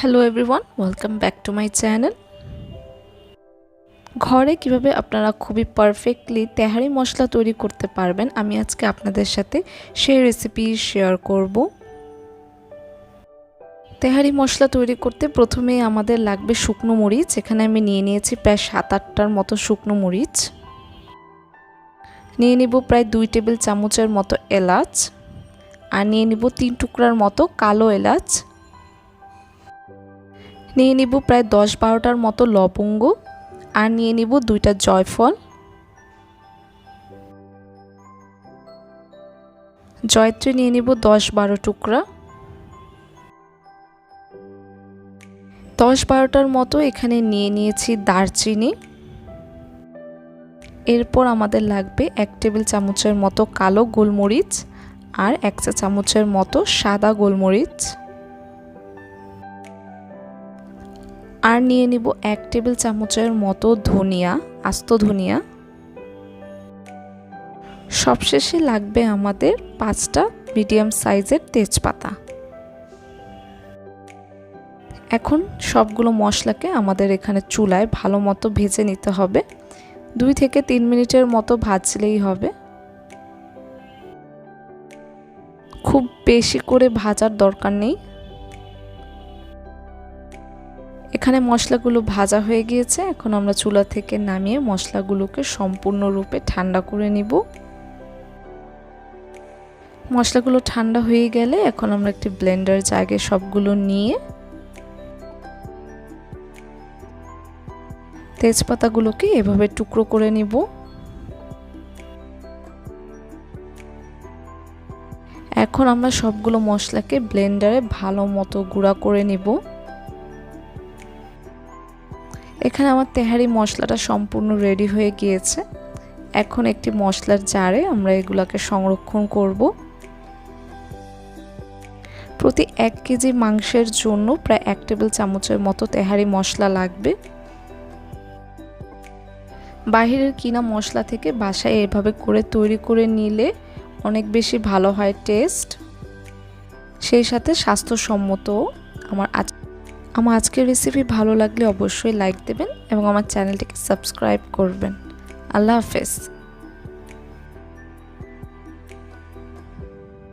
Hello everyone, welcome back to my channel. ঘরে কিভাবে আপনারা খুবই পারফেক্টলি তেহারি মশলা তৈরি করতে পারবেন আমি আজকে আপনাদের সাথে সেই রেসিপি শেয়ার করব। তেহারি মশলা তৈরি করতে প্রথমেই আমাদের লাগবে শুকনো মরিচ। এখানে আমি নিয়ে নিয়েছি প্রায় 7-8টার মতো শুকনো মরিচ। নিয়ে নিব প্রায় 2 টেবিল চামচের মতো এলাচ, আর নিয়ে নিব 3 টুকরার মতো কালো এলাচ। নিয়ে নিব প্রায় 10-12টার মতো লবঙ্গ, আর নিয়ে নিব 2টা জয়ফল। জয়ত্রী নিয়ে নিব 10-12 টুকরা। 10-12টার মতো এখানে নিয়ে নিয়েছি দারচিনি। এরপর আমাদের লাগবে 1 টেবিল চামচের মতো কালো গোলমরিচ আর 1 চা চামচের মতো সাদা গোলমরিচ। আর নিয়ে নিব 1 টেবিল চামচের মতো ধনিয়া, আস্ত ধনিয়া। সবশেষে লাগবে আমাদের 5টা মিডিয়াম সাইজের তেজপাতা। এখন সবগুলো মশলাকে আমাদের এখানে চুলায় ভালো মতো ভেজে নিতে হবে। 2 থেকে 3 মিনিটের মতো ভাজলেই হবে। খুব বেশি করে ভাজার দরকার নেই। এখানে মশলাগুলো ভাজা হয়ে গিয়েছে। এখন আমরা চুলা থেকে নামিয়ে মশলাগুলোকে সম্পূর্ণরূপে ঠান্ডা করে নিব। মশলাগুলো ঠান্ডা হয়ে গেলে এখন আমরা একটি ব্লেন্ডার জায়গায় সবগুলো নিয়ে তেজপাতাগুলোকে এভাবে টুকরো করে নিব। এখন আমরা সবগুলো মশলাকে ব্লেন্ডারে ভালো মতো গুঁড়া করে নিব। এখানে আমার তেহারি মশলাটা সম্পূর্ণ রেডি হয়ে গিয়েছে। এখন একটি মশলার জারে আমরা এগুলাকে সংরক্ষণ করব। প্রতি 1 কেজি মাংসের জন্য প্রায় 1 টেবিল চামচের মতো তেহারি মশলা লাগবে। বাহিরের কিনা মশলা থেকে বাসায় এভাবে করে তৈরি করে নিলে অনেক বেশি ভালো হয় টেস্ট, সেই সাথে স্বাস্থ্যসম্মত। আমার আজকের রেসিপি ভালো লাগলে অবশ্যই লাইক দেবেন এবং আমার চ্যানেলটিকে সাবস্ক্রাইব করবেন। আল্লাহ হাফেজ।